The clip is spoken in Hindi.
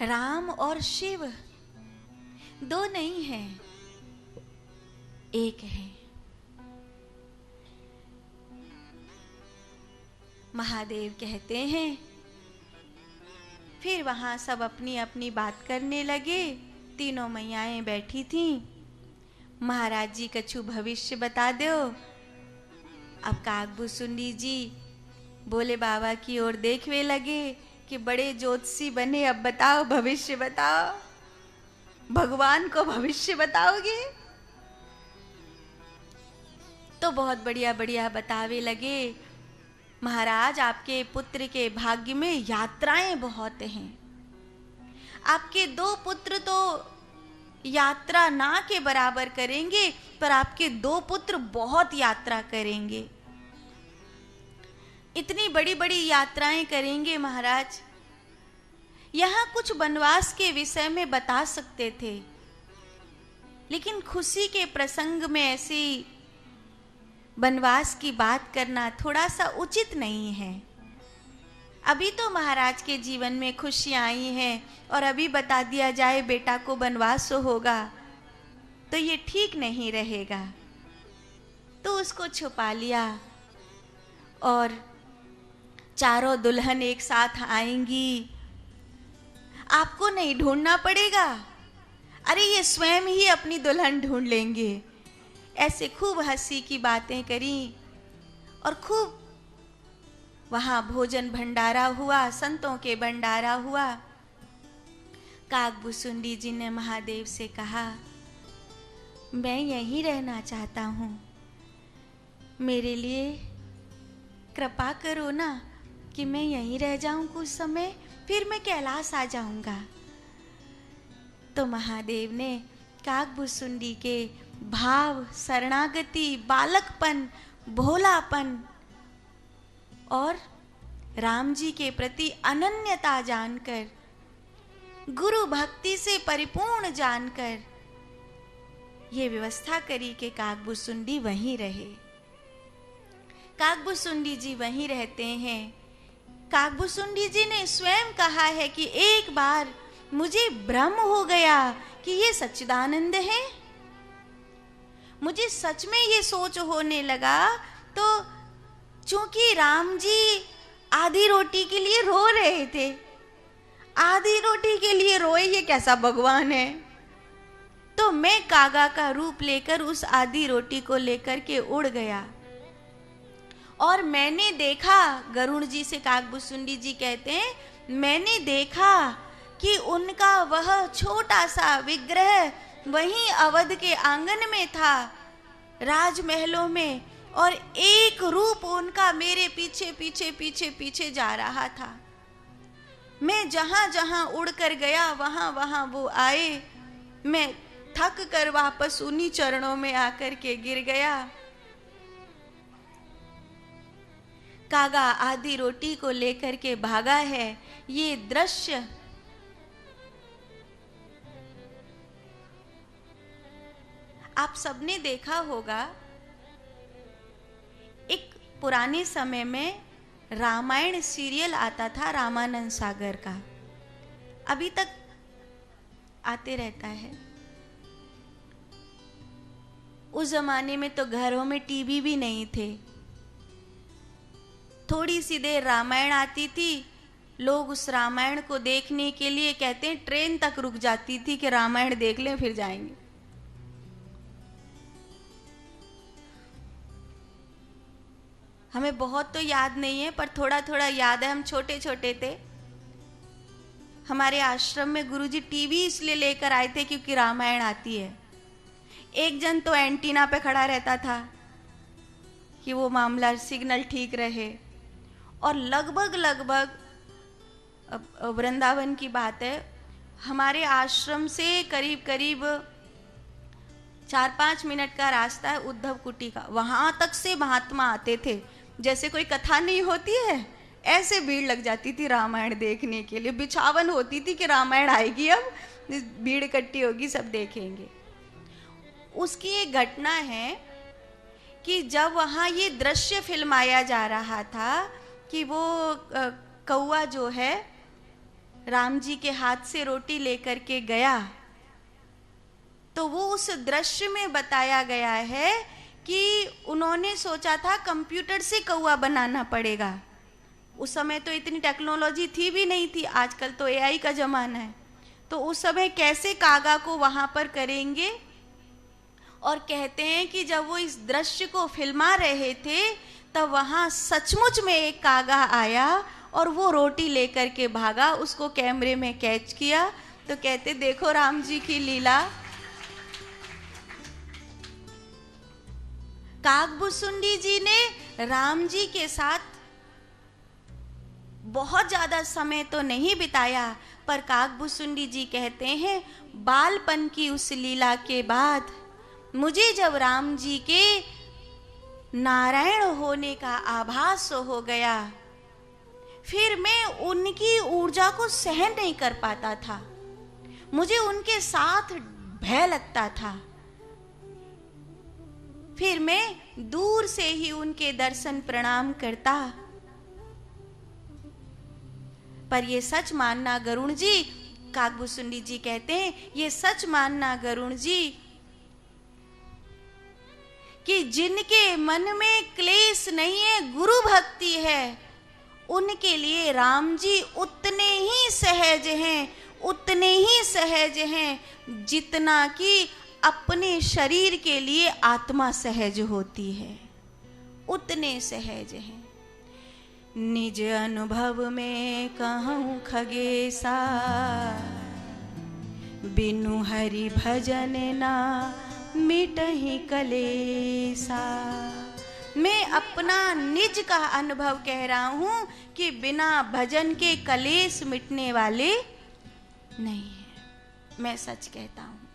राम और शिव दो नहीं हैं, एक है। महादेव कहते हैं, फिर वहां सब अपनी अपनी बात करने लगे। तीनों मैयाएं बैठी थीं। महाराज जी कछु भविष्य बता दो। अब काकभूसुंडी जी बोले बाबा की ओर देखने लगे कि बड़े ज्योतिषी बने, अब बताओ भविष्य बताओ, भगवान को भविष्य बताओगे? तो बहुत बढ़िया बढ़िया बतावे लगे, महाराज आपके पुत्र के भाग्य में यात्राएं बहुत हैं। आपके दो पुत्र तो यात्रा ना के बराबर करेंगे, पर आपके दो पुत्र बहुत यात्रा करेंगे। इतनी बड़ी बड़ी यात्राएं करेंगे महाराज। यहां कुछ वनवास के विषय में बता सकते थे, लेकिन खुशी के प्रसंग में ऐसी वनवास की बात करना थोड़ा सा उचित नहीं है। अभी तो महाराज के जीवन में खुशियां आई हैं और अभी बता दिया जाए बेटा को वनवास होगा तो ये ठीक नहीं रहेगा। तो उसको छुपा लिया और चारों दुल्हन एक साथ आएंगी। आपको नहीं ढूंढना पड़ेगा, अरे ये स्वयं ही अपनी दुल्हन ढूंढ लेंगे। ऐसे खूब हंसी की बातें करी और खूब वहां भोजन भंडारा हुआ, संतों के भंडारा हुआ। काकभूसुंडी जी ने महादेव से कहा, मैं यहीं रहना चाहता हूं, मेरे लिए कृपा करो ना कि मैं यहीं रह जाऊं कुछ समय, फिर मैं कैलाश आ जाऊंगा। तो महादेव ने काकभूसुंडी के भाव, शरणागति, बालकपन, भोलापन और राम जी के प्रति अनन्यता जानकर, गुरु भक्ति से परिपूर्ण जानकर ये व्यवस्था करी कि काकभूसुंडी वहीं रहे। काकभूसुंडी जी वहीं रहते हैं। काकभूसुंडी जी ने स्वयं कहा है कि एक बार मुझे भ्रम हो गया कि ये सच्चिदानंद है। मुझे सच में ये सोच होने लगा, तो चूंकि राम जी आधी रोटी के लिए रो रहे थे, आधी रोटी के लिए रोए, ये कैसा भगवान है? तो मैं कागा का रूप लेकर उस आधी रोटी को लेकर के उड़ गया और मैंने देखा, गरुड़ जी से काकभूसुंडी जी कहते हैं, मैंने देखा कि उनका वह छोटा सा विग्रह वहीं अवध के आंगन में था, राजमहलों में, और एक रूप उनका मेरे पीछे पीछे पीछे पीछे जा रहा था। मैं जहां जहां उड़ कर गया वहां वहां वो आए। मैं थक कर वापस उन्हीं चरणों में आकर के गिर गया। कागा आधी रोटी को लेकर के भागा है। ये दृश्य आप सबने देखा होगा। एक पुराने समय में रामायण सीरियल आता था रामानंद सागर का, अभी तक आते रहता है। उस जमाने में तो घरों में टीवी भी नहीं थे। थोड़ी सी देर रामायण आती थी, लोग उस रामायण को देखने के लिए कहते हैं ट्रेन तक रुक जाती थी कि रामायण देख लें फिर जाएंगे। हमें बहुत तो याद नहीं है, पर थोड़ा थोड़ा याद है। हम छोटे छोटे थे, हमारे आश्रम में गुरुजी टीवी इसलिए लेकर आए थे क्योंकि रामायण आती है। एक जन तो एंटीना पे खड़ा रहता था कि वो मामला सिग्नल ठीक रहे, और लगभग लगभग वृंदावन की बात है, हमारे आश्रम से करीब करीब 4-5 मिनट का रास्ता है उद्धव कुटी का, वहां तक से महात्मा आते थे। जैसे कोई कथा नहीं होती है, ऐसे भीड़ लग जाती थी रामायण देखने के लिए। बिछावन होती थी कि रामायण आएगी, अब भीड़ इकट्ठी होगी, सब देखेंगे। उसकी एक घटना है कि जब वहाँ ये दृश्य फिल्माया जा रहा था कि वो कौआ जो है राम जी के हाथ से रोटी लेकर के गया, तो वो उस दृश्य में बताया गया है कि उन्होंने सोचा था कंप्यूटर से कौवा बनाना पड़ेगा। उस समय तो इतनी टेक्नोलॉजी थी भी नहीं थी, आजकल तो एआई का जमाना है। तो उस समय कैसे कागा को वहां पर करेंगे। और कहते हैं कि जब वो इस दृश्य को फिल्मा रहे थे तब वहां सचमुच में एक कागा आया और वो रोटी लेकर के भागा, उसको कैमरे में कैच किया। तो कहते देखो राम जी की लीला। काकभुसुंडी जी ने राम जी के साथ बहुत ज्यादा समय तो नहीं बिताया, पर काकभुसुंडी जी कहते हैं बालपन की उस लीला के बाद मुझे जब राम जी के नारायण होने का आभास हो गया, फिर मैं उनकी ऊर्जा को सहन नहीं कर पाता था। मुझे उनके साथ भय लगता था। फिर मैं दूर से ही उनके दर्शन प्रणाम करता। पर ये सच मानना गरुण जी, काकभुसुंडी जी कहते हैं ये सच मानना गरुण जी कि जिनके मन में क्लेश नहीं है, गुरु भक्ति है, उनके लिए राम जी उतने ही सहज हैं, उतने ही सहज हैं जितना कि अपने शरीर के लिए आत्मा सहज होती है, उतने सहज हैं। निज अनुभव में कहूँ खगेसा, बिनु हरि भजन ना मिटहि कलेसा। मैं अपना निज का अनुभव कह रहा हूं कि बिना भजन के कलेश मिटने वाले नहीं है। मैं सच कहता हूं।